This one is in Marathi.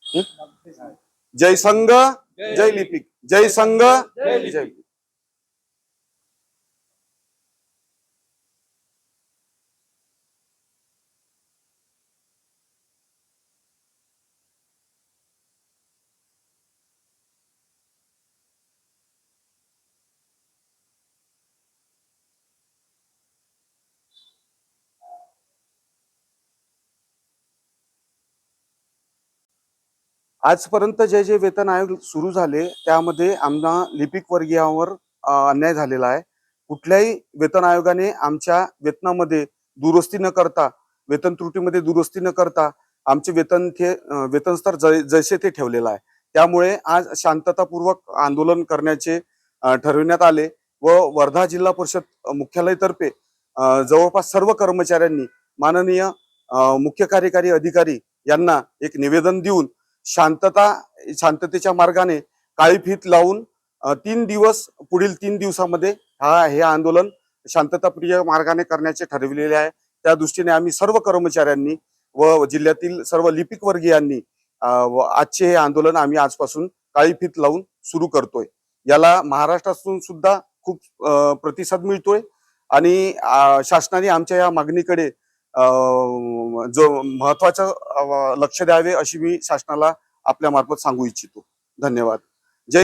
हं? जय संघ जय लिपिक, जय संघ जय. आजपर्यंत जे जे वेतन आयोग सुरू झाले त्यामध्ये आमना लिपिक वर्गीयावर अन्याय झालेला आहे. कुठल्याही वेतन आयोगाने आमच्या वेतनामध्ये दुरुस्ती न करता, वेतन त्रुटीमध्ये दुरुस्ती न करता आमचे वेतन स्तर जैसे ते ठेवलेलं आहे. त्यामुळे आज शांततापूर्वक आंदोलन करण्याचे ठरविण्यात आले व वर्धा जिल्हा परिषद मुख्यालयातर्फे जवळपास सर्व कर्मचाऱ्यांनी माननीय मुख्य कार्यकारी अधिकारी यांना एक निवेदन देऊन शांततेच्या मार्गाने काळी फीत लावून 3 दिवस, पुढील 3 दिवसामध्ये हे आंदोलन शांतताप्रिय मार्गाने करण्याचे ठरविलेले आहे. त्या दृष्टीने आम्ही सर्व कर्मचाऱ्यांनी व जिल्ह्यातील सर्व लिपिक वर्गीयांनी आजचे हे आंदोलन आम्ही आजपासून काळी फीत लावून सुरू करतोय. याला महाराष्ट्रातून सुद्धा खूप प्रतिसाद मिळतोय आणि शासनाने आमच्या या मागणीकडे जो महत्वाचं लक्ष द्यावे अशी मी शासनाला आपल्या मार्फत सांगू इच्छितो. धन्यवाद.